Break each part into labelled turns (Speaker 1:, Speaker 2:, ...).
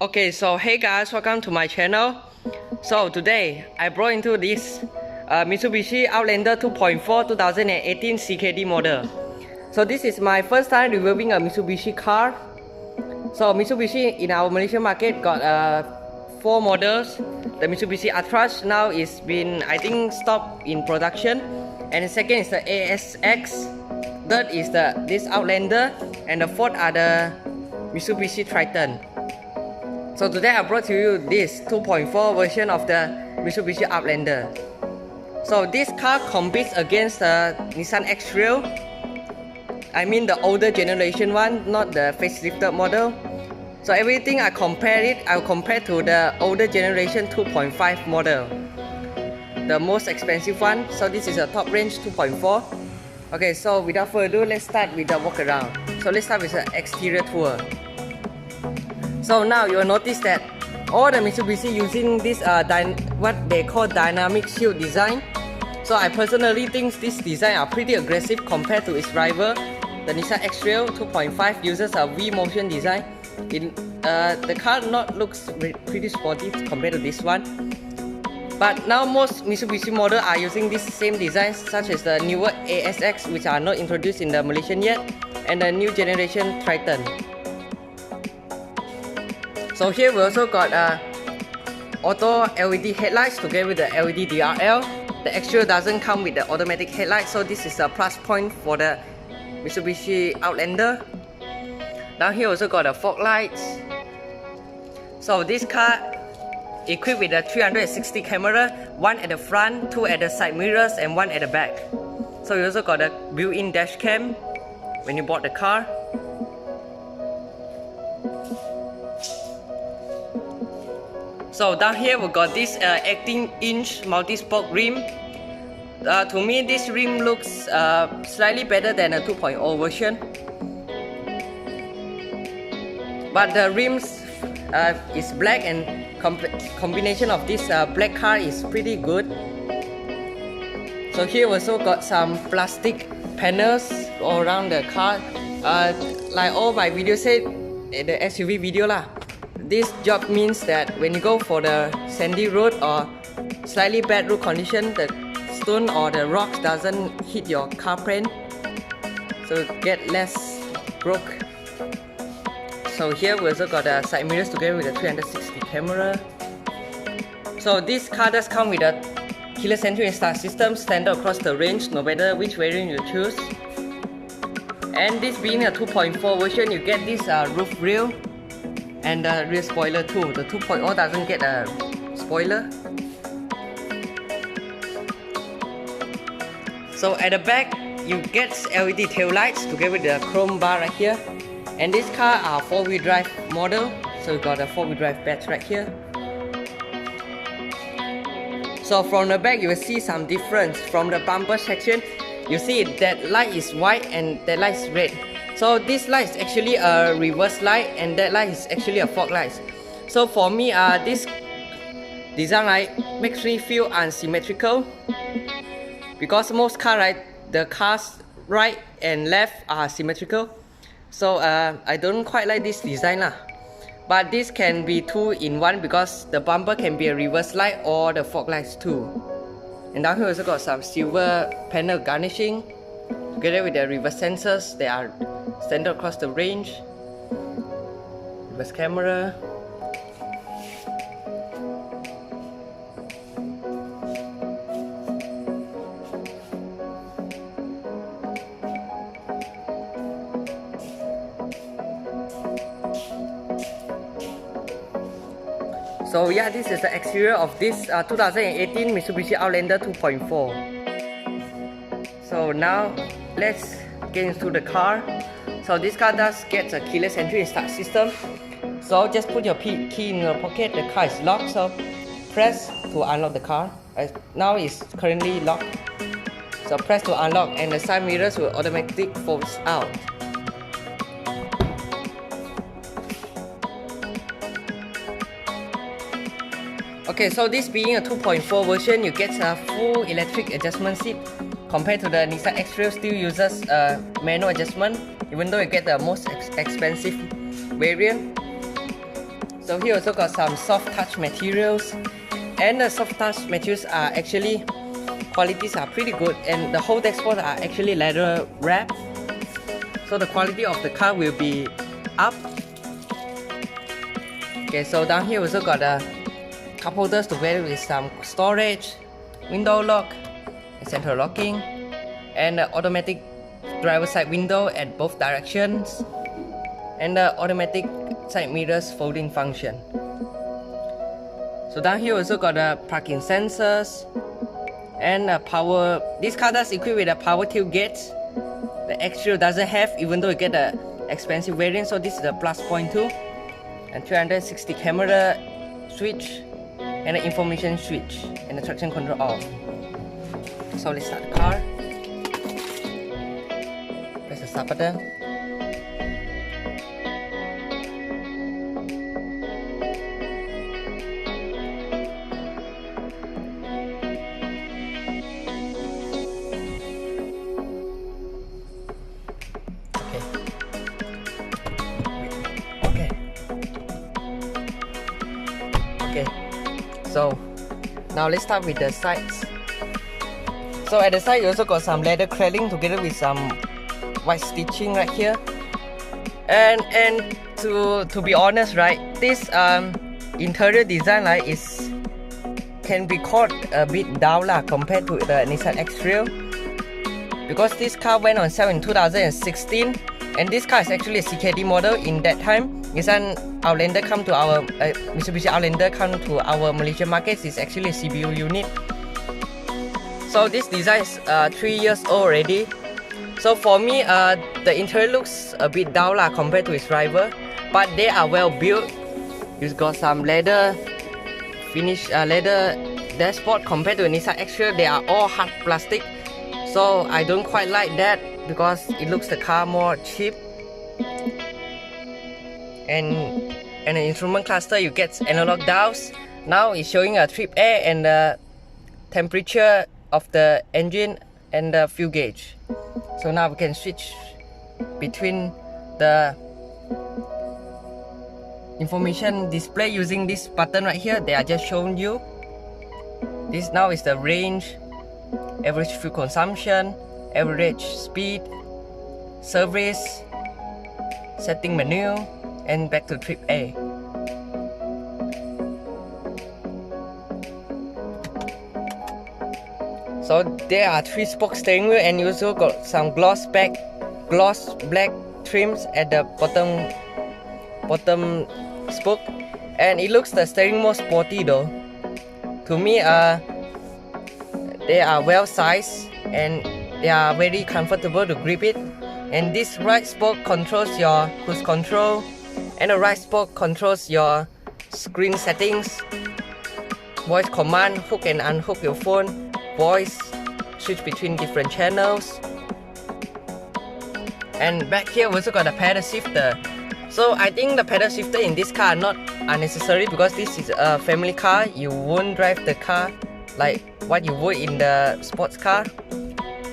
Speaker 1: Okay, so hey guys, welcome to my channel. So today I brought into this Mitsubishi Outlander 2.4 2018 CKD model. So this is my first time reviewing a Mitsubishi car. So Mitsubishi in our Malaysian market got 4 models. The Mitsubishi Outlander now is been, I think, stopped in production. And the second is the ASX. Third is this Outlander, and the fourth are the Mitsubishi Triton. So today I brought to you this 2.4 version of the Mitsubishi Outlander. So this car competes against the Nissan X-Trail. I mean the older generation one, not the facelifted model. So everything I'll compare to the older generation 2.5 model, the most expensive one. So this is a top range 2.4. Okay, so without further ado, let's start with the walk around. So let's start with the exterior tour. So now you will notice that all the Mitsubishi using this what they call dynamic shield design. So I personally think this design are pretty aggressive compared to its rival. The Nissan X-Trail 2.5 uses a V-motion design. The car looks pretty sporty compared to this one. But now most Mitsubishi models are using this same design, such as the newer ASX, which are not introduced in the Malaysian yet, and the new generation Triton. So here we also got auto LED headlights together with the LED DRL. The X-Trail doesn't come with the automatic headlights, so this is a plus point for the Mitsubishi Outlander. Down here also got the fog lights. So this car equipped with a 360 camera, one at the front, 2 at the side mirrors, and 1 at the back. So you also got a built-in dash cam when you bought the car. So down here we got this 18-inch multi-spoke rim. To me this rim looks slightly better than a 2.0 version. But the rims is black, and combination of this black car is pretty good. So here we also got some plastic panels all around the car. Like all my videos said, the SUV video lah. This job means that when you go for the sandy road or slightly bad road condition, the stone or the rocks doesn't hit your car frame, so get less broke. So here we also got the side mirrors together with the 360 camera. So this car does come with a keyless entry and start system, standard across the range, no matter which variant you choose. And this being a 2.4 version, you get this roof rail and the rear spoiler too. The 2.0 doesn't get a spoiler. So at the back you get LED tail lights together with the chrome bar right here. And this car are 4-wheel drive model, so you got a 4-wheel drive badge right here. So from the back you will see some difference. From the bumper section, you see that light is white and that light is red. So this light is actually a reverse light, and that light is actually a fog light. So for me, this design makes me feel unsymmetrical, because most cars, the cars right and left are symmetrical. So I don't quite like this design lah. But this can be 2 in 1, because the bumper can be a reverse light or the fog lights too. And down here also got some silver panel garnishing together with the reverse sensors. They are standard across the range. Reverse camera. So yeah, this is the exterior of this 2018 Mitsubishi Outlander 2.4. So now let's get into the car. So this car does get a keyless entry and start system. So just put your key in your pocket. The car is locked, so press to unlock the car. Now it's currently locked. So press to unlock, and the side mirrors will automatically fold out. Okay, so this being a 2.4 version, you get a full electric adjustment seat compared to the Nissan X-Trail still uses manual adjustment, even though you get the most expensive variant. So here also got some soft touch materials, and the soft touch materials are actually qualities are pretty good, and the whole dashboard are actually leather wrapped, so the quality of the car will be up. Okay, so down here also got a cup holders together with some storage, window lock, central locking, and the automatic driver side window at both directions, and the automatic side mirrors folding function. So down here also got the parking sensors and power. This car does equipped with a power tailgate. The X-Trail doesn't have, even though you get the expensive variant. So this is the plus point too, and 360 camera switch, and the information switch, and the traction control off. So let's start the car. Press the start button. Okay, so now let's start with the sides. So at the side you also got some leather cladding together with some white stitching right here. And to be honest, right, this interior design can be called a bit down compared to the Nissan X-Trail, because this car went on sale in 2016, and this car is actually a CKD model. In that time, Nissan Outlander come to our Mitsubishi Outlander come to our Malaysian markets is actually a CBU unit. So this design is 3 years old already. So for me, the interior looks a bit down compared to its rival, but they are well built. It's got some leather finish, leather dashboard. Compared to a Nissan X-Trail, they are all hard plastic. So I don't quite like that because it looks the car more cheap. And the instrument cluster, you get analog dials. Now it's showing a trip air and the temperature of the engine and the fuel gauge. So now we can switch between the information display using this button right here. They are just showing you. This now is the range, average fuel consumption, average speed, service, setting menu, and back to trip A. So there are 3-spoke steering wheel, and you also got some gloss black trims at the bottom spoke, and it looks the steering more sporty though. To me, they are well sized and they are very comfortable to grip it. And this right spoke controls your cruise control, and the right spoke controls your screen settings, voice command, hook and unhook your phone, voice, switch between different channels. And back here we also got a pedal shifter. So I think the pedal shifter in this car are not unnecessary, because this is a family car. You won't drive the car like what you would in the sports car.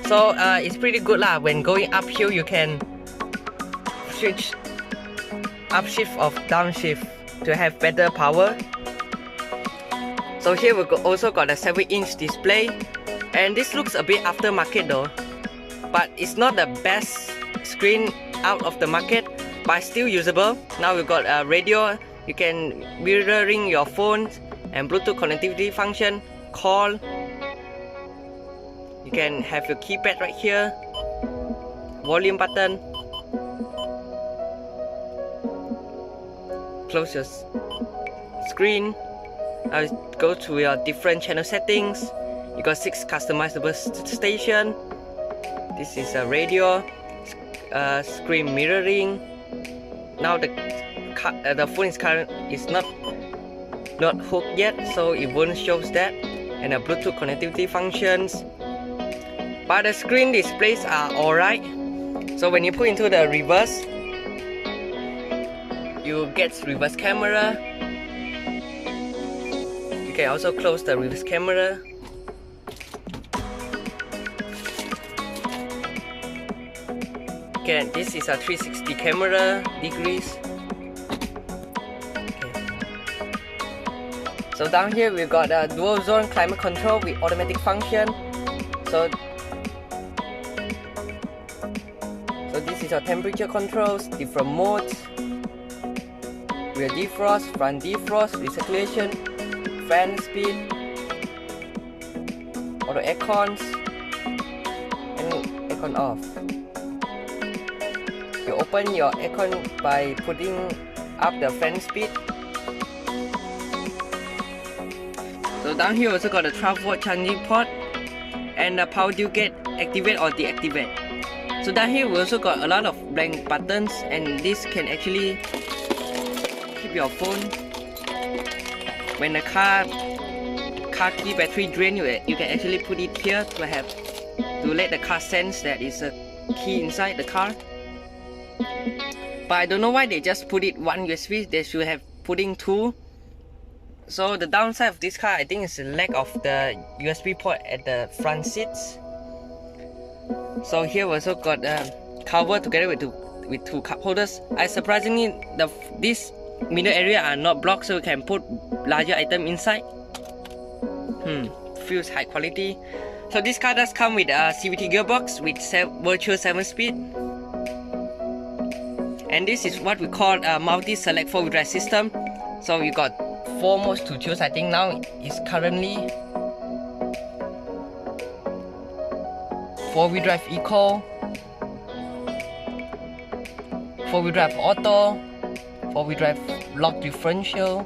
Speaker 1: So it's pretty good when going uphill. You can switch upshift or downshift to have better power. So here we also got a 7-inch display, and this looks a bit aftermarket though, but it's not the best screen out of the market, but still usable. Now we got a radio. You can mirroring your phone and Bluetooth connectivity function, call. You can have your keypad right here, volume button, close your screen. Now go to your different channel settings. You got 6 customizable station. This is a radio, screen mirroring. Now the phone is not hooked yet, so it won't show that, and the Bluetooth connectivity functions. But the screen displays are alright. So when you put into the reverse, you get reverse camera. You can also close the reverse camera. Okay, this is a 360 camera degrees. Okay. So down here we've got a dual zone climate control with automatic function. So this is your temperature controls, different modes, rear defrost, front defrost, recirculation, fan speed, auto aircons, and aircon off. You open your aircon by putting up the fan speed. So down here also got a 12-volt charging port and the power due gate activate or deactivate. So down here we also got a lot of blank buttons, and this can actually keep your phone. When the car key battery drain, you can actually put it here to let the car sense that it's a key inside the car. But I don't know why they just put it one USB. They should have put in two. So the downside of this car, I think, is the lack of the USB port at the front seats. So here we also got a cover together with two cup holders. Surprisingly, this middle area are not blocked, so you can put larger item inside. Feels high quality. So this car does come with a CVT gearbox with virtual 7-speed. And this is what we call a multi-select 4-wheel drive system. So you got 4 modes to choose. I think now it's currently 4-wheel drive eco, 4-wheel drive auto, 4-wheel drive lock differential,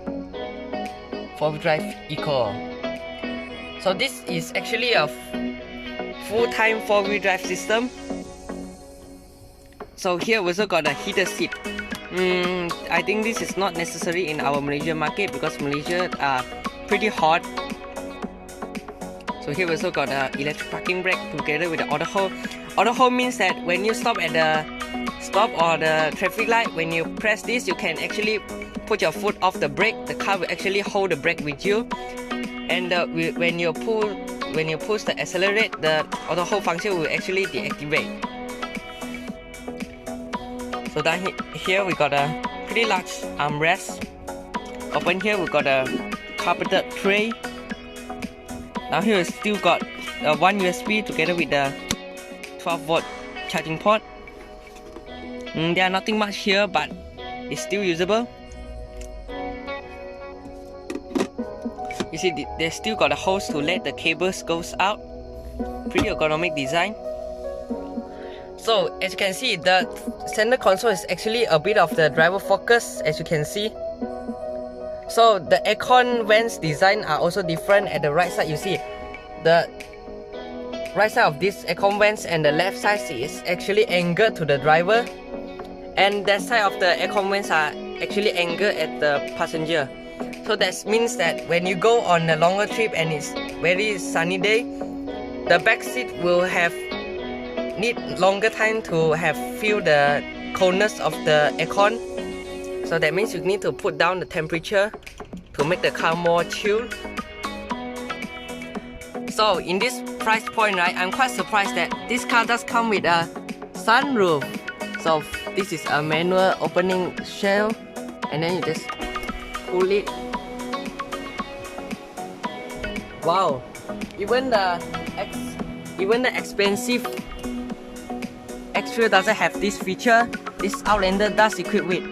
Speaker 1: 4-wheel drive eco. So this is actually a full-time 4-wheel drive system. So here we also got a heated seat. I think this is not necessary in our Malaysian market because Malaysia are pretty hot. So here we also got an electric parking brake together with the auto hold. Auto hold means that when you stop at the stop or the traffic light, when you press this, you can actually put your foot off the brake. The car will actually hold the brake with you. And when you push the accelerate, the auto hold function will actually deactivate. So down here we got a pretty large armrest. Open here we got a carpeted tray. Down here we still got one USB together with the 12-volt charging port. There are nothing much here, but it's still usable. You see, they still got a hose to let the cables goes out. Pretty ergonomic design. So as you can see, the center console is actually a bit of the driver focus, as you can see. So the aircon vents design are also different. At the right side, you see the right side of this aircon vents and the left side is actually angled to the driver, and that side of the aircon vents are actually angled at the passenger. So that means that when you go on a longer trip and it's very sunny day, the back seat will need longer time to feel the coldness of the aircon. So that means you need to put down the temperature to make the car more chilled. So in this price point, right, I'm quite surprised that this car does come with a sunroof. So this is a manual opening shell, and then you just pull it. Wow, even the expensive exterior doesn't have this feature. This Outlander does equip with.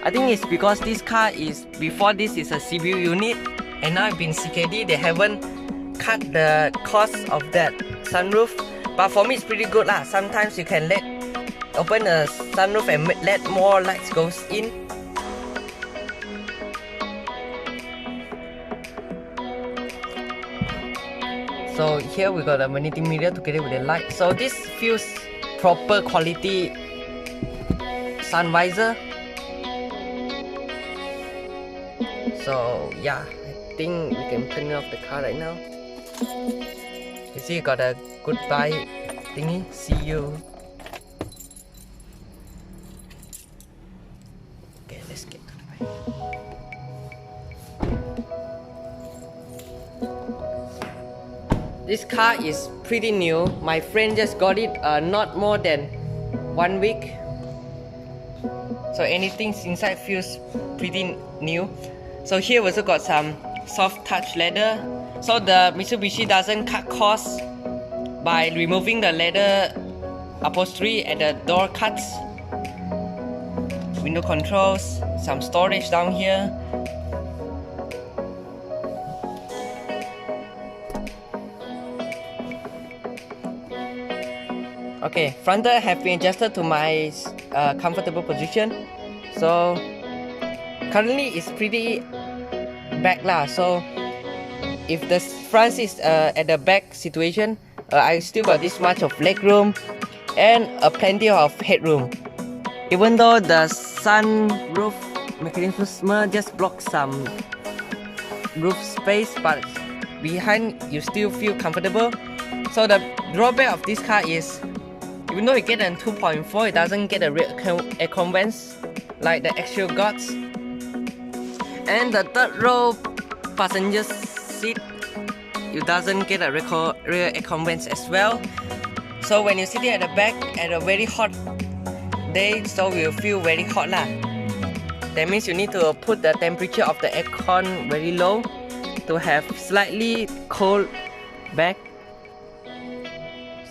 Speaker 1: I think it's because this car is, before this is a CBU unit, and now it's been CKD, they haven't cut the cost of that sunroof. But for me it's pretty good lah. Sometimes you can open a sunroof and let more lights goes in. So here we got a vanity mirror together with the light. So this feels proper quality sun visor. So yeah, I think we can turn off the car right now. You see, you got a goodbye thingy. See you. Okay, let's get to the bike. this car is pretty new. My friend just got it not more than 1 week. So anything inside feels pretty new. So here we also got some soft touch leather. So the Mitsubishi doesn't cut costs by removing the leather upholstery at the door cuts. Window controls, some storage down here. Okay, frontal have been adjusted to my comfortable position. So currently it's pretty back lah. So if the front is at the back situation, I still got this much of leg room and plenty of headroom. Even though the sun roof mechanism just blocks some roof space, but behind you still feel comfortable. So the drawback of this car is, even though you get a 2.4, it doesn't get a rear air convents like the actual gods. And the third row passenger seat, it doesn't get a rear air convents as well. So when you're sitting at the back at a very hot day, so you feel very hot lah. That means you need to put the temperature of the aircon very low to have slightly cold back.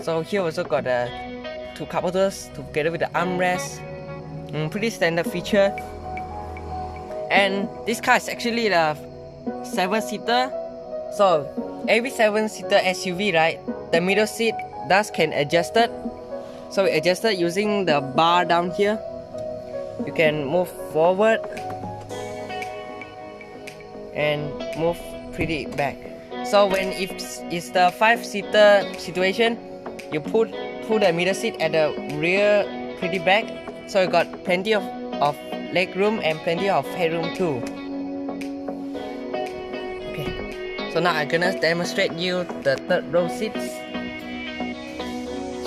Speaker 1: So here also got the 2 cup holders together with the armrest. Pretty standard feature. And this car is actually the 7-seater. So every 7-seater SUV, right, the middle seat can adjust it. So we adjusted using the bar down here. You can move forward and move pretty back. So when it's the 5-seater situation, you put the middle seat at the rear pretty back. So you got plenty of leg room and plenty of headroom too. Okay, so now I'm gonna demonstrate you the third row seats.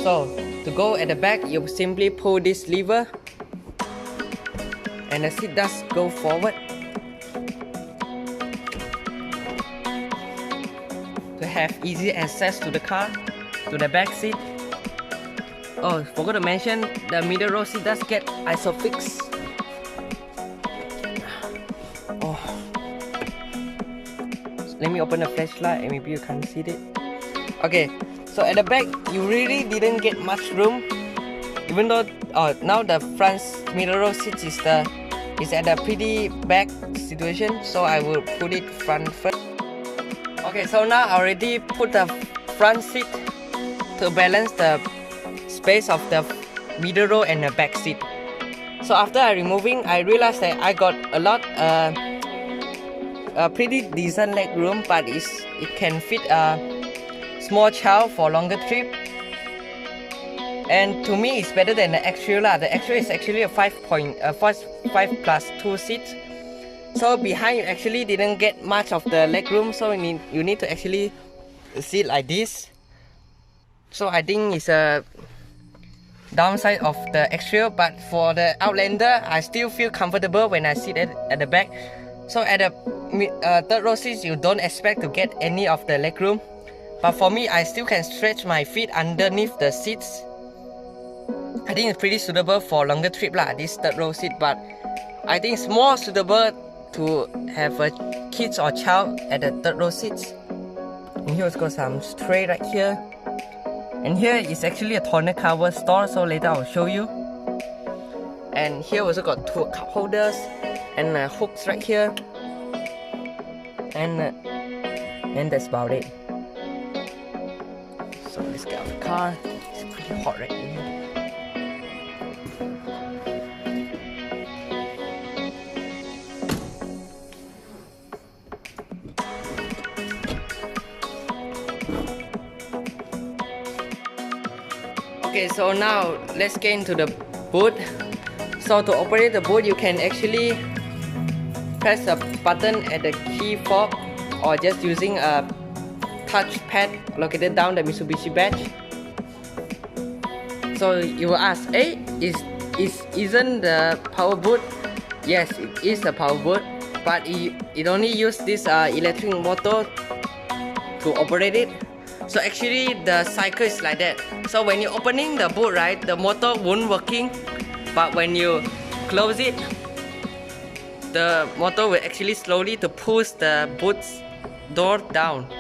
Speaker 1: So to go at the back, you simply pull this lever and the seat does go forward. To have easy access to the car, to the back seat. Oh, forgot to mention, the middle row seat does get isofix. Oh, so let me open the flashlight and maybe you can't see it. Okay, so at the back, you really didn't get much room. Even though now the front middle row seat is at a pretty back situation, so I will put it front first. Okay, so now I already put the front seat to balance the space of the middle row and the back seat. So after removing, I realized that I got a lot pretty decent leg room, but it can fit a small child for longer trip. And to me, it's better than the actual lah. The actual is actually a 5+2 seats. So behind you actually didn't get much of the leg room, so you need to actually sit like this. So I think it's a downside of the exterior, but for the Outlander, I still feel comfortable when I sit at the back. So at the third row seats, you don't expect to get any of the leg room, but for me, I still can stretch my feet underneath the seats. I think it's pretty suitable for longer trip lah, this third row seat, but I think it's more suitable to have a kids or child at the third row seats. And here's got some tray right here. And here is actually a tonneau cover store, so later I'll show you. And here also got 2 cup holders and hooks right here. And that's about it. So let's get out of the car. It's pretty hot right here. Okay, so now let's get into the boot. So to operate the boot, you can actually press the button at the key fob or just using a touch pad located down the Mitsubishi badge. So you will ask, hey, isn't the power boot? Yes, it is a power boot, but it only uses this electric motor to operate it. So actually the cycle is like that. So when you're opening the boot, right, the motor won't working, but when you close it, the motor will actually slowly to push the boot door down.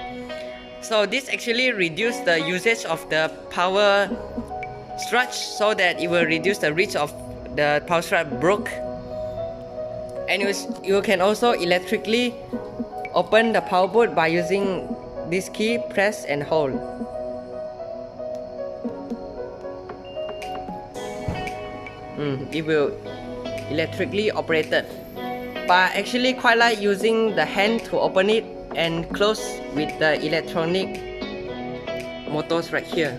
Speaker 1: So this actually reduce the usage of the power strut, so that it will reduce the risk of the power strut broke. And you can also electrically open the power boot by using this key, press and hold. It will electrically operate it. But I actually quite like using the hand to open it and close with the electronic motors right here.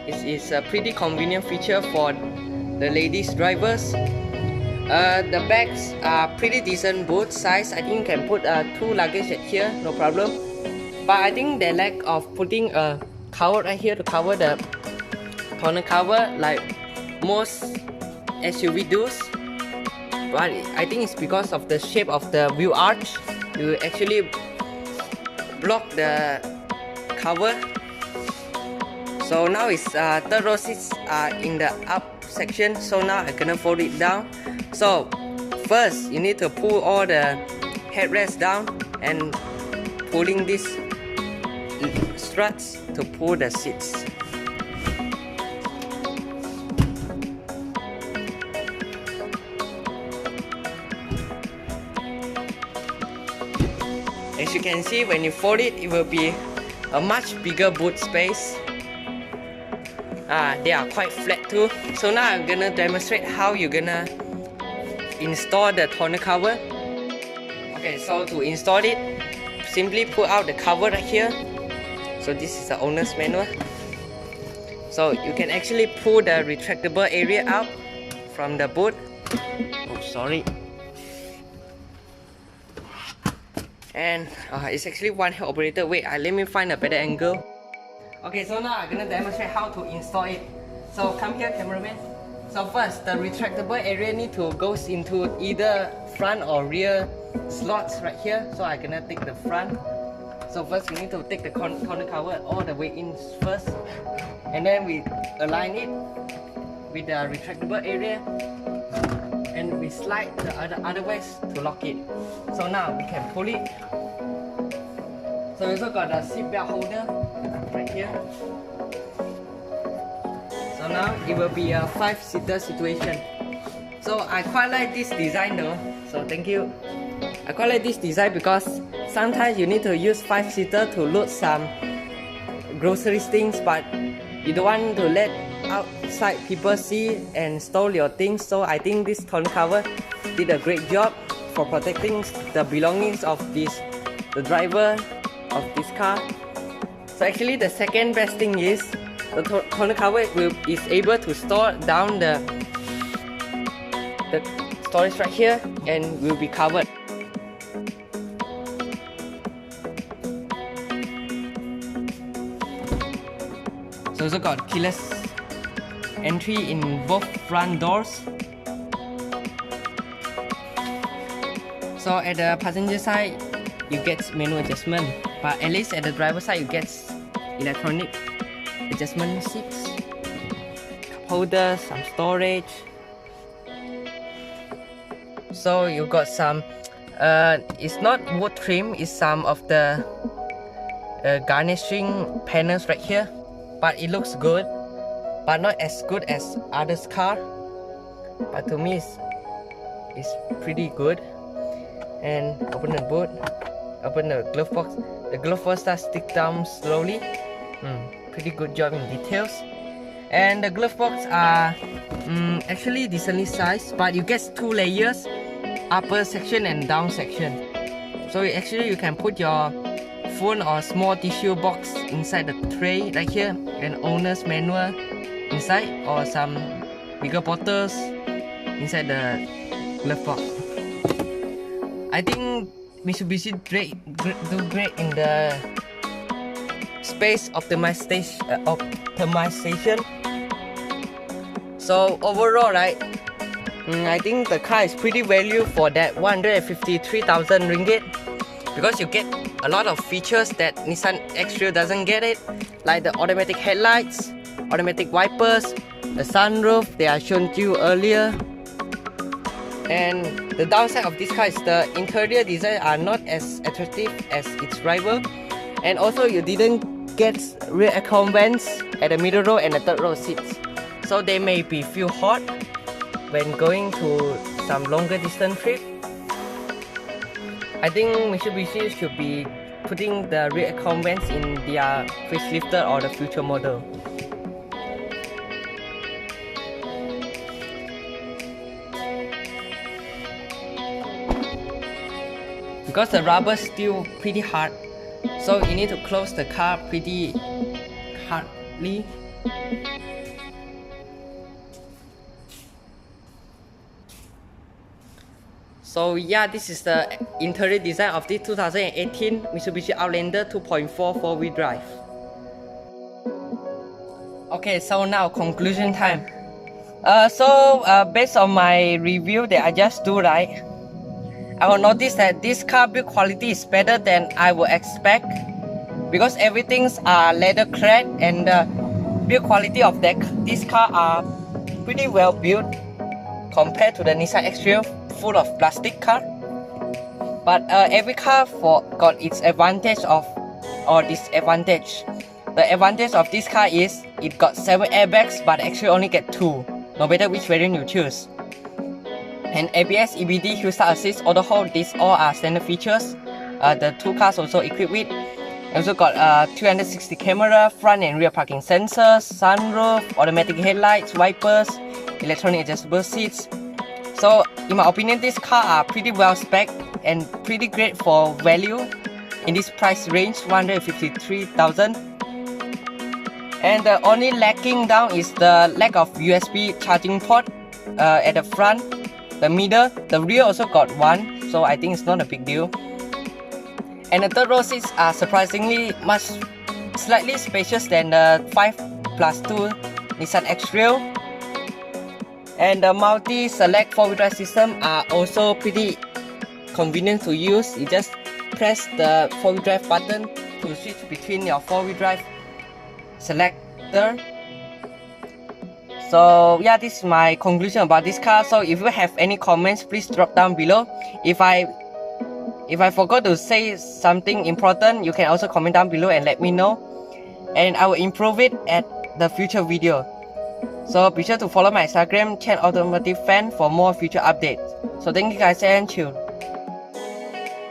Speaker 1: It is a pretty convenient feature for the ladies drivers. The bags are pretty decent boot size. I think you can put 2 luggage at here, no problem. But I think they lack of putting a cover right here to cover the tonneau cover like most SUV does. But I think it's because of the shape of the wheel arch. You actually block the cover. So now it's third row seats are in the up section. So now I'm gonna fold it down. So first you need to pull all the headrests down and pulling these struts to pull the seats. As you can see, when you fold it, it will be a much bigger boot space. They are quite flat too. So now I'm gonna demonstrate how you're gonna install the tonneau cover. Okay, so to install it, simply pull out the cover right here. So this is the owner's manual. So you can actually pull the retractable area out from the boot. Oh, sorry. And it's actually one hand operated. Wait, let me find a better angle. Okay, so now I'm gonna demonstrate how to install it. So come here, cameraman. So first, the retractable area need to goes into either front or rear slots right here. So I'm gonna take the front. So first we need to take the tonneau cover all the way in first, and then we align it with the retractable area, and we slide the other ways to lock it. So now we can pull it. So we also got a seat belt holder right here. So now it will be a 5-seater situation. So I quite like this design though. So thank you. I quite like this design because sometimes you need to use 5-seater to load some grocery things, but you don't want to let outside people see and steal your things. So I think this tonneau cover did a great job for protecting the belongings of the driver of this car. So actually the second best thing is the tonneau cover is able to store down the storage right here and will be covered. So also got keyless entry in both front doors. So at the passenger side you get manual adjustment, but at least at the driver side you get electronic adjustment seats, cup holders, some storage. So you got some it's not wood trim, it's some of the garnishing panels right here, but it looks good, but not as good as others car, but to me it's pretty good. And open the boot, open the glove box. The glove box starts stick down slowly. Pretty good job in details. And the glove box are actually decently sized, but you get 2 layers, upper section and down section. So actually you can put your phone or small tissue box inside the tray right here, and owner's manual inside, or some bigger bottles inside the glove box. I think Mitsubishi do great in the space optimization. So overall, right, I think the car is pretty value for that 153,000 ringgit. because you get a lot of features that Nissan X-Trail doesn't get it, like the automatic headlights, automatic wipers, the sunroof that I showed you earlier. And the downside of this car is the interior design are not as attractive as its rival, and also you didn't get rear aircon vents at the middle row and the third row seats, so they may be feel hot when going to some longer distance trip. I think Mitsubishi should be putting the rear aircon vents in their facelifted or the future model. Because the rubber is still pretty hard, so you need to close the car pretty hardly. So yeah, this is the interior design of the 2018 Mitsubishi Outlander 2.4 4-wheel drive. Okay, so now conclusion time. Based on my review that I just do, right, I will notice that this car build quality is better than I would expect, because everything's leather clad, and the build quality of this car are pretty well built compared to the Nissan X-Trail full of plastic car. But every car got its advantage or disadvantage. The advantage of this car is it got 7 airbags, but actually only get 2, no matter which variant you choose. And ABS, EBD, Hill Start Assist, auto hold, these all are standard features. The 2 cars also equipped with. Also got 360 camera, front and rear parking sensors, sunroof, automatic headlights, wipers, electronic adjustable seats. So in my opinion, these cars are pretty well spec'd and pretty great for value in this price range, 153,000. And the only lacking down is the lack of USB charging port at the front, the middle, the rear also got one, so I think it's not a big deal. And the third row seats are surprisingly slightly spacious than the 5+2 Nissan X-Trail. And the multi-select 4-wheel drive system are also pretty convenient to use. You just press the 4-wheel drive button to switch between your 4-wheel drive selector. So yeah, this is my conclusion about this car. So if you have any comments, please drop down below. If I forgot to say something important, you can also comment down below and let me know, and I will improve it at the future video. So be sure to follow my Instagram, Chen Automotive Fan, for more future updates. So thank you guys and chill.